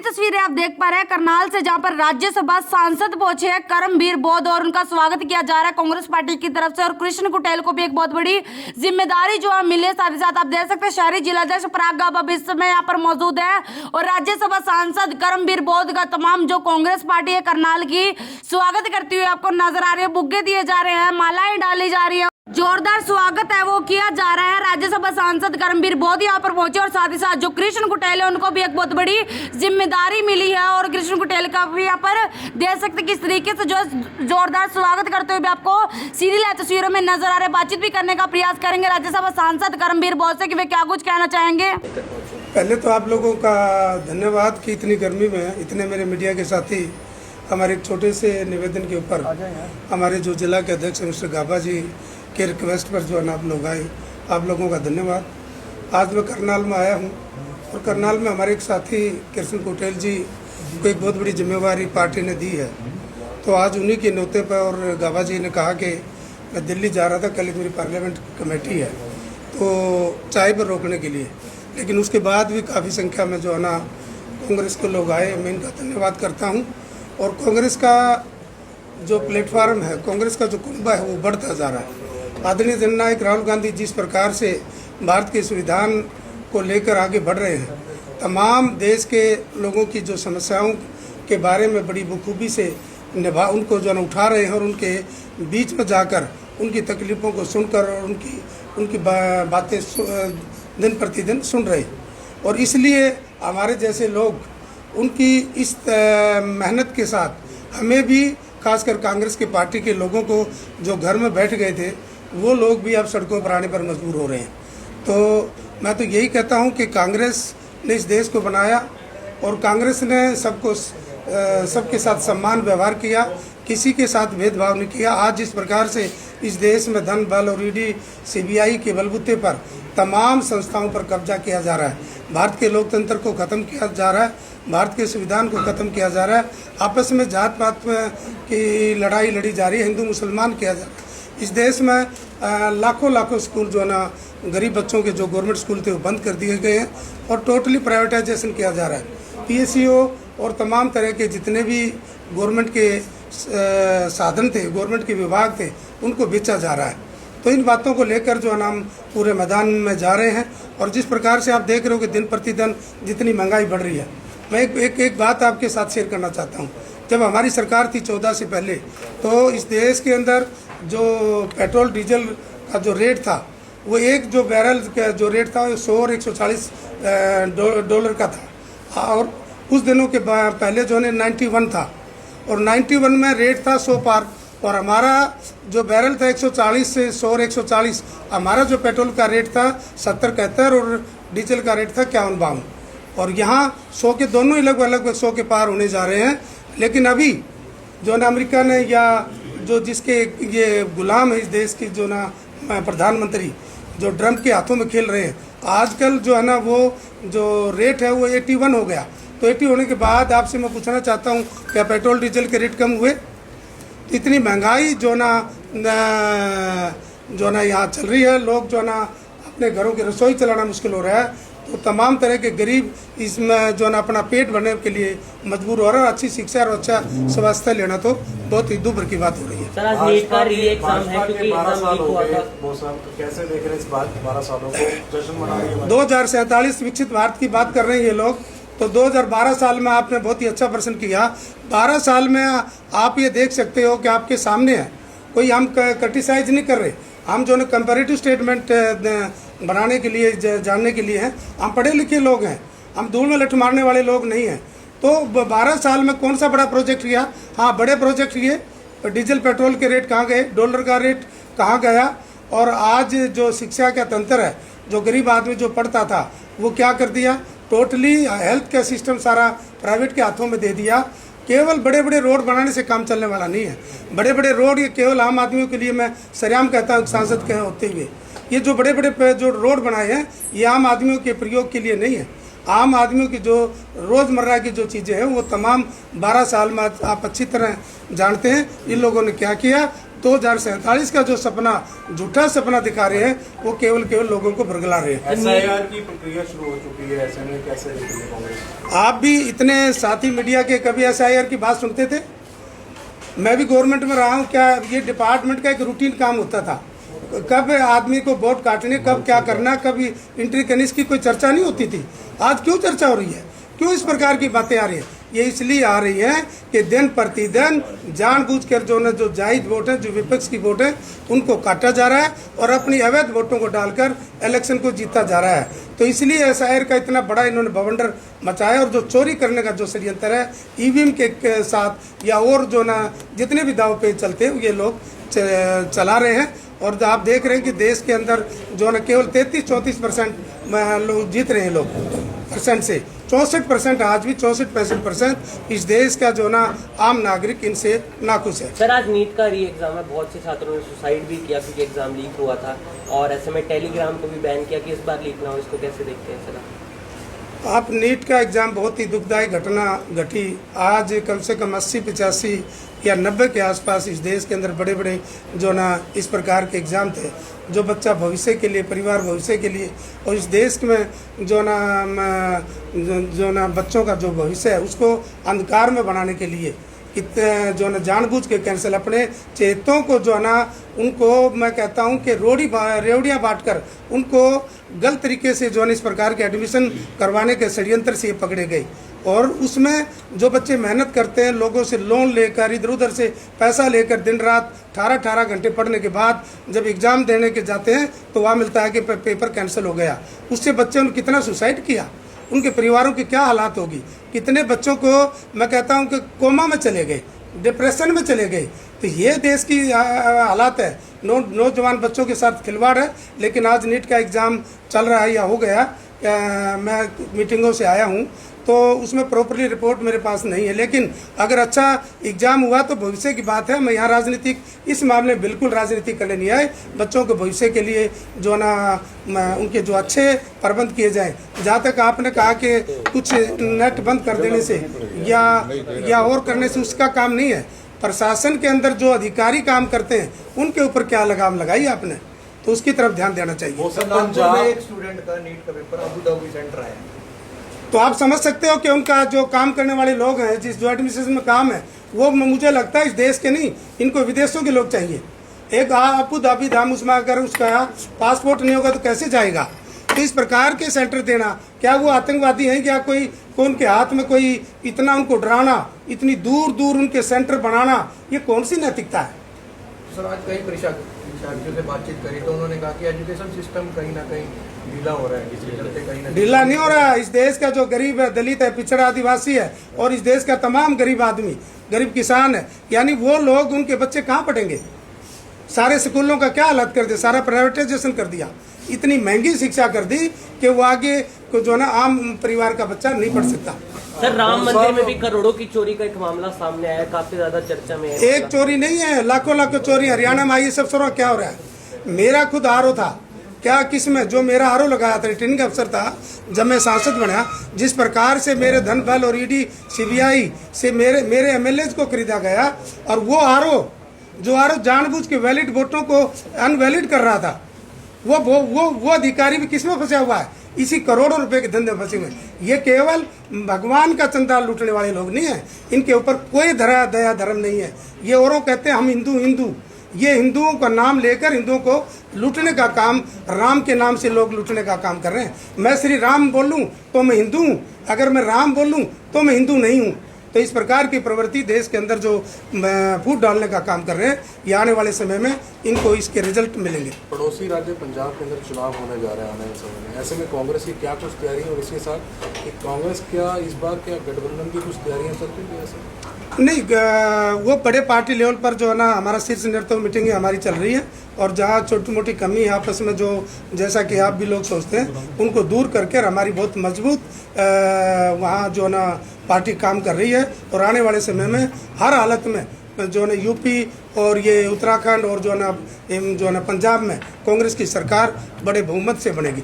तस्वीरें आप देख पा रहे हैं करनाल से, जहां पर राज्यसभा सांसद पहुंचे हैं करमवीर बौद्ध और उनका स्वागत किया जा रहा है कांग्रेस पार्टी की तरफ से। और कृष्ण कुटेल को भी एक बहुत बड़ी जिम्मेदारी जो है मिली है। साथ ही साथ आप देख सकते हैं शहरी जिलाध्यक्ष पराग गाबा इस समय यहाँ पर मौजूद है और राज्यसभा सांसद करमवीर बौद्ध का तमाम जो कांग्रेस पार्टी है करनाल की स्वागत करती हुई आपको नजर आ रही है। बुग्गे दिए जा रहे हैं, मालाएं डाली जा रही है, जोरदार स्वागत है वो किया जा रहा है। राज्यसभा सांसद करमवीर बौद्ध यहाँ पर पहुंचे और साथ ही साथ जो कृष्ण कुटेल है उनको भी एक बहुत बड़ी जिम्मेदारी मिली है और कृष्ण कुटेल का भी यहाँ पर देख सकते किस तरीके से जो जोरदार स्वागत करते हुए भी आपको सीधी लाइव तस्वीरों में नजर आ रहे। बातचीत भी करने का प्रयास करेंगे राज्यसभा सांसद करमवीर बौद्ध से कि वे क्या कुछ कहना चाहेंगे। पहले तो आप लोगों का धन्यवाद कि इतनी गर्मी में इतने मेरे मीडिया के साथी हमारे एक छोटे से निवेदन के ऊपर हमारे जो जिला के अध्यक्ष मिस्टर गाबा जी के रिक्वेस्ट पर जो है ना आप लोग आए, आप लोगों का धन्यवाद। आज मैं करनाल में आया हूँ और करनाल में हमारे एक साथी कृष्ण कुटेल जी को एक बहुत बड़ी जिम्मेवारी पार्टी ने दी है, तो आज उन्हीं के न्योते पर और गाबा जी ने कहा कि मैं दिल्ली जा रहा था, कल एक मेरी पार्लियामेंट कमेटी है तो चाय पर रोकने के लिए, लेकिन उसके बाद भी काफ़ी संख्या में जो है ना कांग्रेस के लोग आए। मैं इनका धन्यवाद करता हूँ और कांग्रेस का जो प्लेटफार्म है, कांग्रेस का जो कुनबा है वो बढ़ता जा रहा है। आदरणीय जननायक राहुल गांधी जिस प्रकार से भारत के संविधान को लेकर आगे बढ़ रहे हैं, तमाम देश के लोगों की जो समस्याओं के बारे में बड़ी बखूबी से उनको जो है उठा रहे हैं और उनके बीच में जाकर उनकी तकलीफ़ों को सुनकर और उनकी बातें दिन प्रतिदिन सुन रहे हैं। और इसलिए हमारे जैसे लोग उनकी इस मेहनत के साथ हमें भी, खासकर कांग्रेस की पार्टी के लोगों को जो घर में बैठ गए थे वो लोग भी अब सड़कों पर आने पर मजबूर हो रहे हैं। तो मैं तो यही कहता हूं कि कांग्रेस ने इस देश को बनाया और कांग्रेस ने सबके साथ सम्मान व्यवहार किया, किसी के साथ भेदभाव नहीं किया। आज जिस प्रकार से इस देश में धन बल और ईडी सीबीआई के बलबूते पर तमाम संस्थाओं पर कब्जा किया जा रहा है, भारत के लोकतंत्र को ख़त्म किया जा रहा है, भारत के संविधान को ख़त्म किया जा रहा है, आपस में जात पात की लड़ाई लड़ी जा रही है, हिंदू मुसलमान किया जा रहा है। इस देश में लाखों स्कूल जो है ना गरीब बच्चों के जो गवर्नमेंट स्कूल थे वो बंद कर दिए गए हैं और टोटली प्राइवेटाइजेशन किया जा रहा है। पीएसयू और तमाम तरह के जितने भी गवर्नमेंट के साधन थे, गवर्नमेंट के विभाग थे, उनको बेचा जा रहा है। तो इन बातों को लेकर जो है ना हम पूरे मैदान में जा रहे हैं और जिस प्रकार से आप देख रहे हो कि दिन प्रतिदिन जितनी महंगाई बढ़ रही है, मैं एक बात आपके साथ शेयर करना चाहता हूँ। जब हमारी सरकार थी 14 से पहले, तो इस देश के अंदर जो पेट्रोल डीजल का जो रेट था वो एक जो बैरल का जो रेट था 100 और 140 डॉलर का था और उस दिनों के पहले जो है 91 था और 91 में रेट था 100 पार और हमारा जो बैरल था 140 से 100 और 140, हमारा जो पेट्रोल का रेट था 70-71 और डीजल का रेट था 51-52 और यहाँ 100 के दोनों ही लगभग 100 के पार होने जा रहे हैं। लेकिन अभी जो ना अमेरिका ने या जो जिसके ये गुलाम है इस देश की जो ना प्रधानमंत्री जो ट्रम्प के हाथों में खेल रहे हैं, आजकल जो है ना वो जो रेट है वो 81 हो गया। तो 80 होने के बाद आपसे मैं पूछना चाहता हूँ, क्या पेट्रोल डीजल के रेट कम हुए? तो इतनी महंगाई जो ना यहाँ चल रही है, लोग जो ना अपने घरों की रसोई चलाना मुश्किल हो रहा है, तो तमाम तरह के गरीब इसमें जो ना अपना पेट भरने के लिए मजबूर हो रहा है। अच्छी शिक्षा और अच्छा स्वास्थ्य लेना तो बहुत ही दूर की बात हो रही है। सर, आज नीट का री एग्जाम है क्योंकि 12 साल हो हुआ गए, था। कैसे देख रहे हैं इस बात 12 सालों को जश्न मना रही है? 2047 विकसित भारत की बात कर रहे हैं ये लोग, तो 2012 साल में आपने बहुत ही अच्छा प्रश्न किया। 12 साल में आप ये देख सकते हो कि आपके सामने है, कोई हम क्रिटिसाइज नहीं कर रहे, हम जो है कंपैरेटिव स्टेटमेंट बनाने के लिए जानने के लिए हैं। हम पढ़े लिखे लोग हैं, हम धूल में लठ मारने वाले लोग नहीं हैं। तो 12 साल में कौन सा बड़ा प्रोजेक्ट किया? हाँ, बड़े प्रोजेक्ट किए। डीजल पेट्रोल के रेट कहाँ गए, डॉलर का रेट कहाँ गया, और आज जो शिक्षा का तंत्र है, जो गरीब आदमी जो पढ़ता था वो क्या कर दिया, टोटली हेल्थ का सिस्टम सारा प्राइवेट के हाथों में दे दिया। केवल बड़े बड़े रोड बनाने से काम चलने वाला नहीं है। बड़े बड़े रोड ये केवल आम आदमियों के लिए, मैं सरेआम कहता हूँ सांसद के होते हुए, ये जो बड़े बड़े जो रोड बनाए हैं ये आम आदमियों के प्रयोग के लिए नहीं है। आम आदमियों की जो रोज़मर्रा की जो चीज़ें हैं वो तमाम 12 साल में आप अच्छी तरह जानते हैं। इन लोगों ने क्या किया, 2047 का जो सपना, झूठा सपना दिखा रहे हैं, वो केवल लोगों को भुरगला रहे हैं। SIR की प्रक्रिया शुरू हो चुकी है, ऐसे में कैसे देखेंगे कांग्रेस? आप भी इतने साथी मीडिया के कभी SIR की बात सुनते थे? मैं भी गवर्नमेंट में रहा हूँ, क्या ये डिपार्टमेंट का एक रूटीन काम होता था? कब आदमी को वोट काटने, कब क्या करना, कभी इंट्री करने, इसकी कोई चर्चा नहीं होती थी। आज क्यों चर्चा हो रही है? क्यों इस प्रकार की बातें आ रही है? ये इसलिए आ रही है कि दिन प्रतिदिन जानबूझकर जो जायज वोट है, जो विपक्ष की वोट है, उनको काटा जा रहा है और अपनी अवैध वोटों को डालकर इलेक्शन को जीता जा रहा है। तो इसलिए SIR का इतना बड़ा इन्होंने बवंडर मचाया और जो चोरी करने का जो षड्यंत्र है EVM के साथ या और जो ना जितने भी दाव पे चलते हैं ये लोग चला रहे हैं। और जो आप देख रहे हैं कि देश के अंदर जो ना केवल 33-34% लोग जीत रहे हैं, लोग परसेंट से 64% आज भी 64-65% इस देश का जो ना आम नागरिक इनसे नाखुश है। सर, आज नीट का री एग्जाम है, बहुत से छात्रों ने सुसाइड भी किया क्योंकि एग्जाम लीक हुआ था और ऐसे में टेलीग्राम को भी बैन किया कि इस बार लीक ना हो, इसको कैसे देखते हैं सर? आप नीट का एग्ज़ाम बहुत ही दुखदायी घटना घटी। आज कम से कम 80-85 या 90 के आसपास इस देश के अंदर बड़े बड़े जो ना इस प्रकार के एग्ज़ाम थे, जो बच्चा भविष्य के लिए, परिवार भविष्य के लिए और इस देश में जो ना बच्चों का जो भविष्य है उसको अंधकार में बनाने के लिए कितने जो ना जानबूझ के कैंसिल, अपने चेतों को जो ना उनको मैं कहता हूं कि रेवड़ियाँ बांटकर उनको गलत तरीके से जो है इस प्रकार के एडमिशन करवाने के षड्यंत्र से पकड़े गए। और उसमें जो बच्चे मेहनत करते हैं, लोगों से लोन लेकर, इधर उधर से पैसा लेकर दिन रात 18 घंटे पढ़ने के बाद जब एग्ज़ाम देने के जाते हैं तो वहाँ मिलता है कि पेपर कैंसिल हो गया। उससे बच्चे ने कितना सुसाइड किया, उनके परिवारों की क्या हालात होगी। कितने बच्चों को मैं कहता हूँ कि कोमा में चले गए, डिप्रेशन में चले गए। तो ये देश की हालात है। नौजवान बच्चों के साथ खिलवाड़ है। लेकिन आज नीट का एग्ज़ाम चल रहा है या हो गया, मैं मीटिंगों से आया हूँ तो उसमें प्रॉपरली रिपोर्ट मेरे पास नहीं है। लेकिन अगर अच्छा एग्जाम हुआ तो भविष्य की बात है। मैं यहाँ राजनीतिक इस मामले में बिल्कुल राजनीति करने नहीं आए। बच्चों के भविष्य के लिए जो ना उनके जो अच्छे प्रबंध किए जाएं। जहाँ तक आपने कहा कि कुछ नेट बंद कर देने से या और करने से उसका काम नहीं है। प्रशासन के अंदर जो अधिकारी काम करते हैं उनके ऊपर क्या लगाम लगाई आपने, तो उसकी तरफ ध्यान देना चाहिए। एक स्टूडेंट का नीट का पेपर अबू धाबी सेंटर आया, तो आप समझ सकते हो कि उनका जो काम करने वाले लोग हैं, जिस जो एडमिनिस्ट्रेशन में काम है, वो मुझे लगता है इस देश के नहीं, इनको विदेशों के लोग चाहिए। एक अबू धाबी धाम, उसमें अगर उसका पासपोर्ट नहीं होगा तो कैसे जाएगा। तो इस प्रकार के सेंटर देना, क्या वो आतंकवादी हैं? क्या कोई उनके हाथ में कोई इतना उनको डराना, इतनी दूर दूर उनके सेंटर बनाना, ये कौन सी नैतिकता है? सर आज कई परीक्षार्थियों से बातचीत करी तो उन्होंने कहा कि एजुकेशन सिस्टम कहीं ना कहीं ढीला हो रहा है, इसके चलते कहीं ना ढीला नहीं हो रहा है। इस देश का जो गरीब है, दलित है, पिछड़ा आदिवासी है और इस देश का तमाम गरीब आदमी, गरीब किसान है, यानी वो लोग, उनके बच्चे कहाँ पढ़ेंगे? सारे स्कूलों का क्या हालत कर दिया, सारा प्राइवेटाइजेशन कर दिया, इतनी महंगी शिक्षा कर दी कि वो आगे को जो ना आम परिवार का बच्चा नहीं पढ़ सकता। सर, राम मंदिर में भी करोड़ों की चोरी का एक मामला सामने आया, काफी ज्यादा चर्चा में है। एक चोरी नहीं है, लाखों चोरी हरियाणा में आई। सब सुनो क्या हो रहा है। मेरा खुद आरओ था, क्या किसमें जो मेरा आरओ लगाया था, रिटर्निंग अफसर था जब मैं सांसद बना, जिस प्रकार से मेरे धन बल और ईडी सीबीआई से मेरे एमएलए को खरीदा गया, और वो आरओ जानबूझ के वैलिड वोटों को अनवैलिड कर रहा था, वो अधिकारी भी किसमें फंसा हुआ है? इसी करोड़ों रुपए के धंधे फंसे हुए। ये केवल भगवान का चंदा लूटने वाले लोग नहीं है, इनके ऊपर कोई दया धर्म नहीं है। ये औरों कहते हैं हम हिंदू, ये हिंदुओं का नाम लेकर हिंदुओं को लूटने का काम, राम के नाम से लोग लूटने का काम कर रहे हैं। मैं श्री राम बोलूं तो मैं हिंदू हूँ, अगर मैं राम बोलूं तो मैं हिंदू नहीं हूँ। तो इस प्रकार की प्रवृत्ति देश के अंदर जो फूट डालने का काम कर रहे हैं, ये आने वाले समय में इनको इसके रिजल्ट मिलेंगे। पड़ोसी राज्य पंजाब के अंदर चुनाव होने जा रहे हैं आने वाले समय में, ऐसे में कांग्रेस की क्या कुछ तैयारी है? और इसके साथ कि कांग्रेस क्या इस बार क्या गठबंधन की कुछ तैयारियां चल रही है? ऐसे नहीं, वो बड़े पार्टी लेवल पर जो है ना हमारा शीर्ष नेतृत्व मीटिंग हमारी चल रही है, और जहाँ छोटी मोटी कमी है आपस में, जो जैसा कि आप भी लोग सोचते हैं, उनको दूर करके हमारी बहुत मजबूत वहाँ जो ना पार्टी काम कर रही है। और आने वाले समय में हर हालत में जो ना यूपी और ये उत्तराखंड और जो ना पंजाब में कांग्रेस की सरकार बड़े बहुमत से बनेगी।